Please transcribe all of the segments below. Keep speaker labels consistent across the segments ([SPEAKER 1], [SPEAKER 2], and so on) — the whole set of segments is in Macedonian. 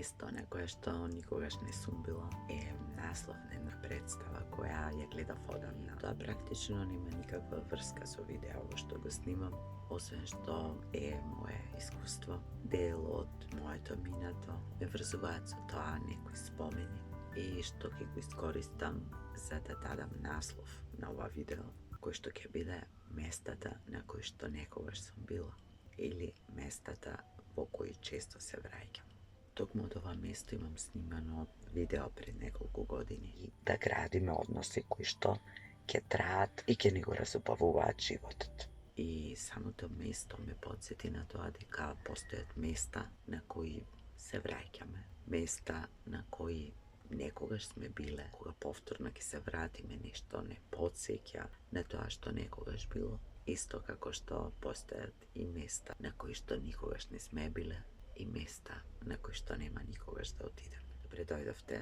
[SPEAKER 1] mesto na koje što nikogaš ne sum bilo je naslovna predstava koja je gleda fodamna. Тоа практично нема никаква врска со видео во што го снимам, освен што е мое искуство, дел од моето минато, ме врзуваат со тоа некои спомени и што ќе го искористам за да дадам наслов на ова видео, кој што ќе биде местата на кои што некогаш сум била или местата во кои често се враќам. Токму од ова место имам снимано видео пред неколку години и да градиме односи кои што ќе траат и ќе ни го разубавуваат животот. И самото место ме подсети на тоа дека постојат места на кои се враќаме, места на кои некогаш сме биле, кога повторно ќе се вратиме, нешто не подсеќа на тоа што некогаш било, исто како што постојат и места на кои што никогаш не сме биле и места на кои што нема никогаш да отидеме. Добре дојдовте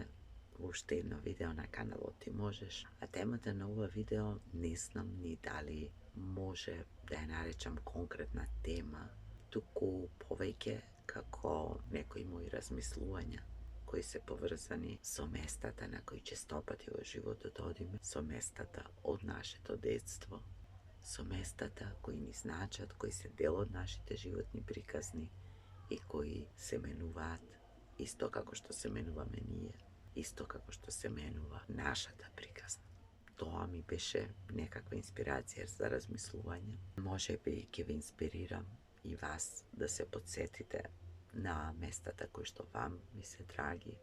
[SPEAKER 1] во уште едно видео на каналот Ти можеш, а темата на ова видео не знам ни дали може да ја наречам конкретна тема, туку повеќе како некои мои размислувања кои се поврзани со местата на кои честопати во животот одиме, со местата од нашето детство, со местата кои ни значат, кои се дел од нашите животни приказни и кои се менуваат исто како што се менуваме ние, исто како што се менува нашата приказна. Тоа ми беше некаква инспирација за размислување. Може би ќе ви инспирирам и вас да се подсетите на местата кои што вам ми се драги,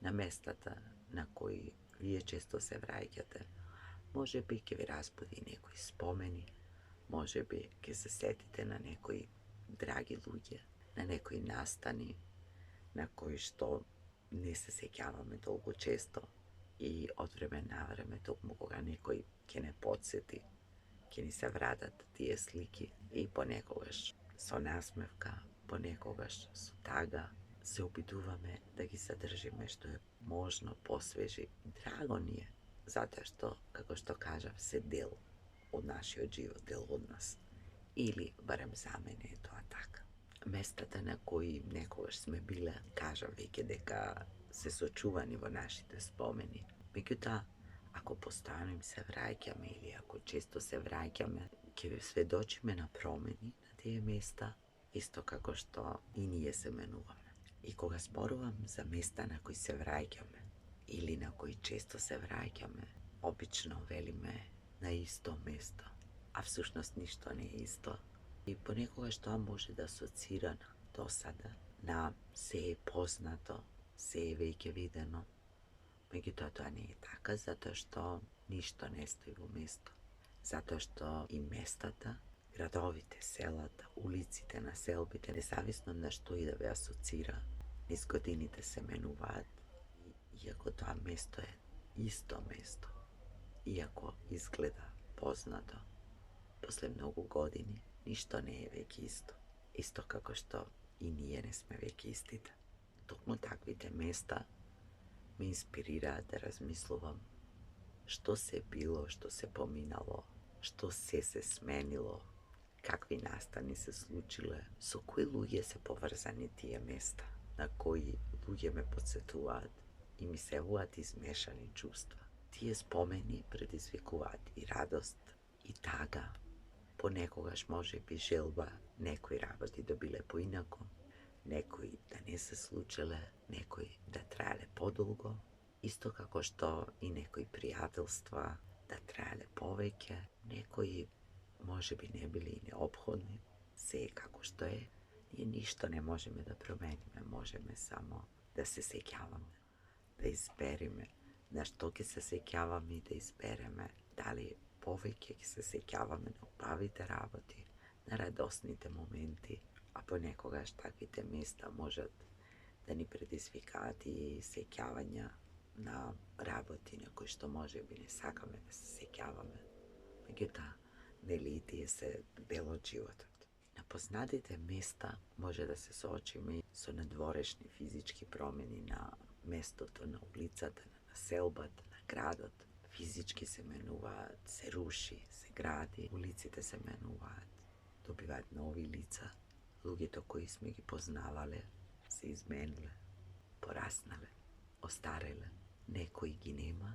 [SPEAKER 1] на местата на кои вие често се враќате. Може би ќе ви разбуди некои спомени, може би ќе се сетите на некои драги луѓе, на некои настани на кои што не се сеќаваме толку често и од време на време, токму кога некој ќе не подсети, ќе ни се вратат тие слики и понекогаш со насмевка, понекогаш со тага се обидуваме да ги задржиме што е можно посвежи. Драго ни е, затоа што, како што кажав, се дел од нашиот живот, дел од нас. Или, барем за мене е тоа така. Местата на кои некогаш сме биле, кажам веќе дека се сочувани во нашите спомени. Меѓутоа, ако постојано им се враќаме или ако често се враќаме, ќе ви сведочиме на промени на тие места, исто како што и ние се менуваме. И кога зборувам за места на кои се враќаме или на кои често се враќаме, обично велиме на исто место, а всушност ништо не е исто. И понекогаш тоа може да асоцира на досада, на се е познато, се е веќе видено. Меѓутоа тоа не е така, затоа што ништо не стои во место. Затоа што и местата, градовите, селата, улиците, населбите, независно на што и да ве асоцира, низ годините се менуваат. Иако тоа место е исто место, иако изгледа познато, после многу години, ништо не е веќе исто. Исто како што и ние не сме веќе истите. Токму таквите места ме инспирираат да размислувам што се било, што се поминало, што се сменило, какви настани се случиле, со кои луѓе се поврзани тие места, на кои луѓе ме подсетуваат и ми се явуваат измешани чувства. Тие спомени предизвикуваат и радост, и тага, понекогаш може би желба некои работи да биле поинако, некои да не се случиле, некои да траеле подолго, исто како што и некои пријателства да траеле повеќе, некои може би не били и неопходни. Се е како што е, ние ништо не можеме да промениме, можеме само да се сеќаваме, да избериме на што ќе се сеќаваме и да избереме дали повеќе ќе се сеќаваме на убавите работи, на радосните моменти, а понекогаш таквите места можат да ни предизвикаат и сеќавања на работи на кои што може би не сакаме да се сеќаваме. Меѓутоа, нели и тие се дел од животот. На познатите места може да се соочиме со надворешни физички промени на местото, на улицата, на населбата, на градот. Физички се менуваат, се руши, се гради, улиците се менуваат, добиваат нови лица, луѓето кои сме ги познавале се измениле. porasnale, ostarele, некои ги нема,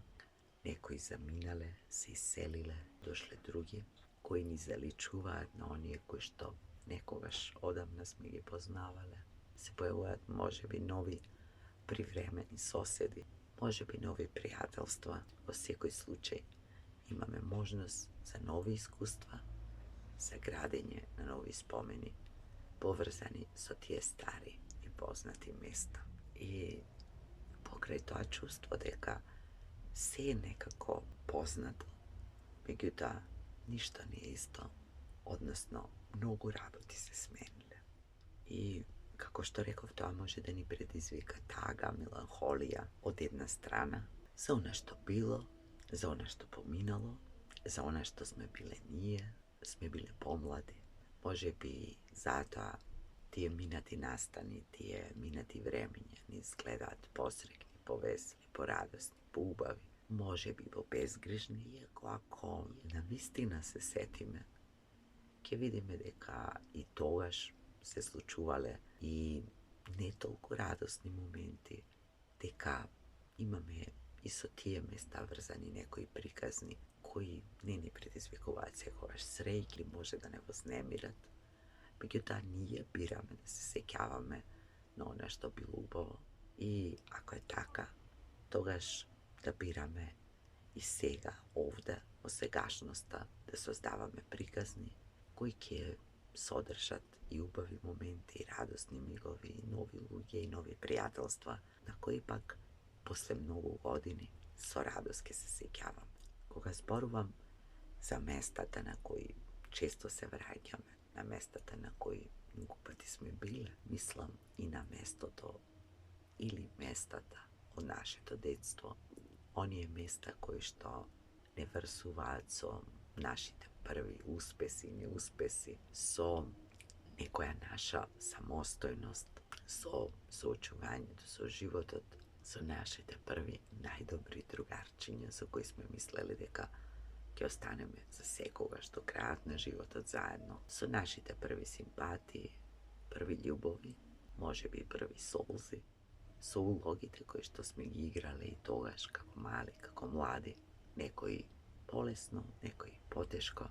[SPEAKER 1] некои заминале, се иселиле, дошле други, кои ни заличуваат на оние кои што некогаш одамна сме ги познавале. Се појавуваат можеби нови привремени соседи, можеби нови пријателства. Во секој случај имаме можност за нови искуства, за градење на нови спомени, поврзани со тие стари и познати места. И покрај тоа чувство дека се е некако познато, меѓутоа ништо не е исто, односно многу работи се смениле. И како што реков, тоа може да ни предизвика тага, меланхолија од една страна, за она што било, за она што поминало, за она што сме биле ние, сме биле помлади. Може би затоа тие минати настани, тие минати времења ни изгледаат посрекни, повесели, порадосни, поубави. Може би безгрижни, иако ако на вистина се сетиме, ќе видиме дека и тогаш се случувале и не толку радосни моменти, дека имаме и со тие места врзани некои приказни кои не ни предизвикуваат секогаш среќа или може да не вознемират. Меѓутоа ние бираме да се сеќаваме на она што било убаво и ако е така, тогаш да бираме и сега, овде, во сегашноста, да создаваме приказни кои ќе содржат и убави моменти, и радосни мигови, и нови луѓе, и нови пријателства, на кои пак после многу години со радост ќе се сеќавам. Кога зборувам за местата на кои често се враќаме, на местата на кои многу пати сме биле, мислам и на местото или местата од нашето детство, оние места кои што не врсуваат со нашите први успеси и неуспеси, со некоја наша самостојност, со соочувањето со животот, со нашите први најдобри другарчиња со кои сме мислеле дека ќе останеме за секогаш до крајот на животот заедно, со нашите први симпатии, први љубови, можеби први солзи, со улогите кои што сме ги играле и тогаш како мали, како млади, некои полесно, некои потешко,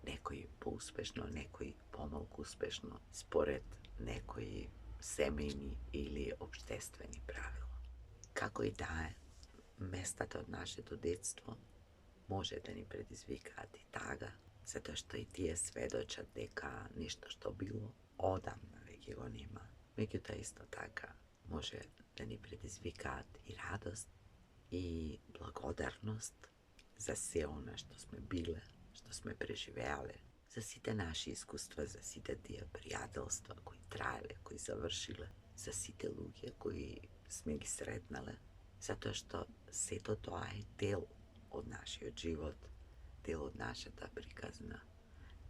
[SPEAKER 1] некои поуспешно, некои помалку успешно, според некои семејни или општествени правила. Како и да е, местата од нашето детство може да ни предизвикаат и тага, затоа што и тие сведочат дека нешто што било одамна веќе го нема. Меѓутоа исто така може да ни предизвикаат и радост и благодарност за се она што сме биле, што сме преживеале, за сите наши искуства, за сите тие пријателства кои траеле, кои завршиле, за сите луѓе кои сме ги сретнале, затоа што сето тоа е дел од нашиот живот, дел од нашата приказна,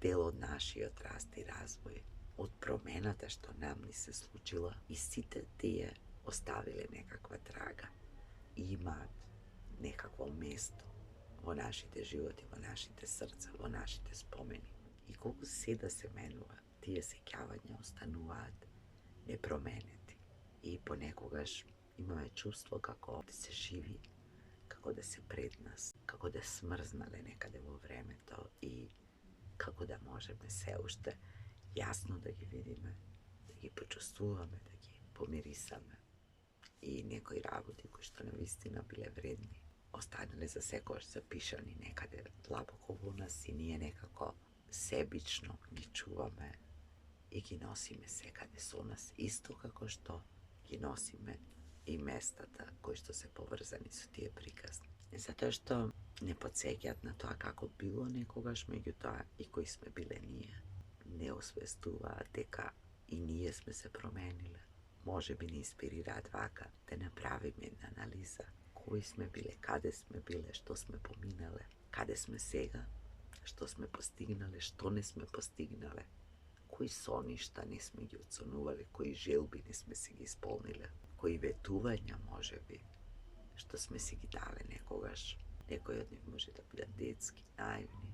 [SPEAKER 1] дел од нашиот раст и развој, од промената што нам ни се случила и сите тие оставиле некаква трага и имаат некакво место во нашите животи, во нашите срца, во нашите спомени. И колку се да се менува, тие сеќавања остануваат непроменети. И понекогаш имаме чувство како да се живи, како да се пред нас, како да смрзнале некаде во времето и како да можеме се уште јасно да ги видиме, да ги почувствуваме, да ги помирисаме. И некои работи кои што навистина биле вредни, останале за секојаш запишани некаде длабоко во нас и ние некако себично ги чуваме и ги носиме секаде со нас, исто како што ги носиме и местата кои што се поврзани со тие приказни. Затоа што не потсеќаат на тоа како било некогаш, меѓутоа и кои сме биле ние, не освестуваат дека и ние сме се промениле. Може би ни инспирираат вака да направиме една анализа кои сме биле, каде сме биле, што сме поминале, каде сме сега, што сме постигнале, што не сме постигнале, кои соништа не сме ги оценувале, кои желби не сме си ги исполниле, кои ветувања можеби што сме си ги дале некогаш. Некои од нив може да бидат детски, наивни,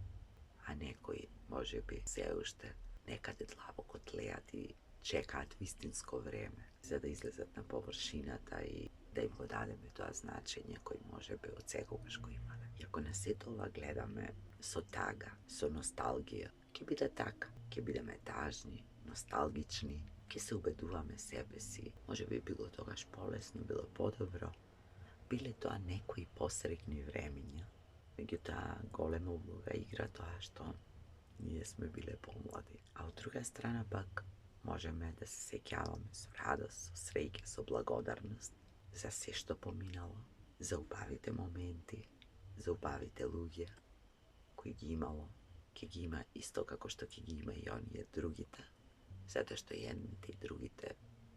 [SPEAKER 1] а некои можеби се уште некаде длабоко тлеат и чекаат вистинско време за да излезат на површината и да им го дадеме тоа значење кој може би од секогаш го имале. И ако на сето ова гледаме со тага, со носталгија, ќе биде така, ќе бидеме тажни, носталгични, ќе се убедуваме себе си. Може би било тогаш полесно, било подобро, биле тоа некои посрекни времиња. Меѓутоа, голема улога игра тоа што ние сме биле помлади. А од друга страна пак, можеме да се сеќаваме со радост, со среќа, со благодарност за се што поминало, за убавите моменти, за убавите луѓе кои ги имало, ќе ги има исто како што ќе ги има и оние другите, затоа што и едните и другите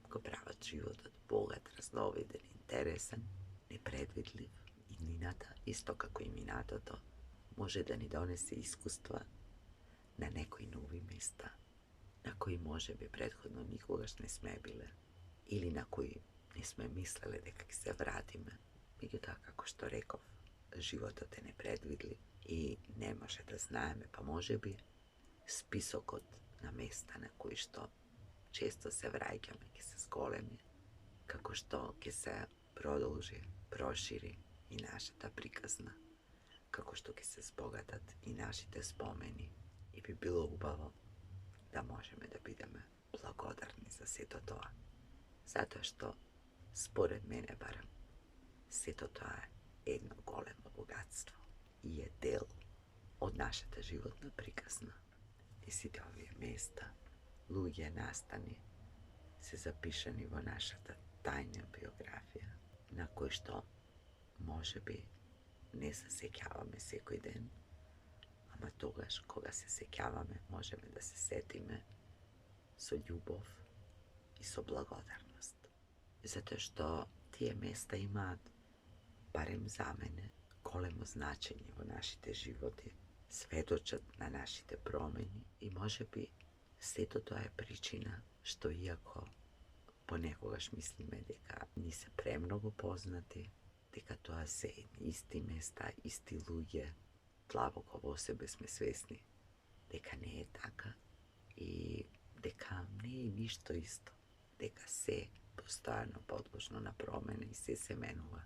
[SPEAKER 1] го прават животот богат, разновиден, интересен, непредвидлив. Иднината, исто како и минатото, може да ни донесе искуства на некои нови места, на кои може би предходно никогаш не сме биле, или на кои не сме мислеле дека ќе се вратиме. Меѓутоа, како што реков, животот е непредвидлив и не може да знаеме, па може би списокот на места на кои што често се враќаме ќе се зголеми, како што ќе се продолжи, прошири и нашата приказна, како што ќе се збогатат и нашите спомени. И би било убаво да можеме да бидеме благодарни за сето тоа. Затоа што, според мене барем, сето тоа е едно големо богатство и е дел од нашата животна приказна. И сите овие места, луѓе, настани, се запишани во нашата тајна биографија, на кој што може би не се сеќаваме секој ден, ама тогаш кога се сеќаваме можеме да се сетиме со љубов и со благодарност. Затоа што тие места имаат, барем за мене, големо значење во нашите животи, сведочат на нашите промени и може би сето тоа е причина што иако понекогаш мислиме дека ни се премногу познати, дека тоа се исти места, исти луѓе, длабоко во себе сме свесни дека не е така и дека не е ништо исто, дека се постојано подложно на промена и се менува,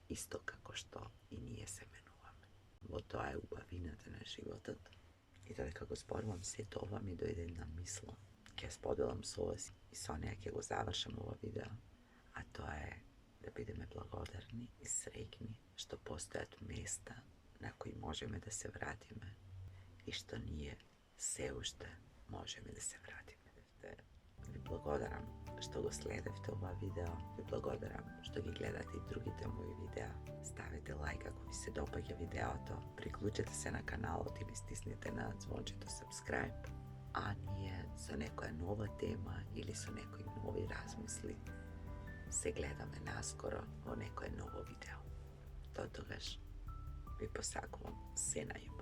[SPEAKER 1] исто како што и ние се менуваме. Во тоа е убавината на животот. И додека го зборувам сето ова ми дојде една мисла, ќе споделам со вас и со неа ќе го завршам ова видео, а тоа е да бидеме благодарни и среќни што постојат места на кои можеме да се вратиме и што ние се уште можеме да се вратиме. Ви благодарам што го следевте ова видео, ви благодарам што ги гледате и другите мои видеа. Ставете лајк ако ви се допаѓа видеото, приклучете се на каналот или стиснете на звончето subscribe, а ние со некоја нова тема или со некои нови размисли се гледаме наскоро во некое ново видео. До тогаш ви посакувам се најубаво.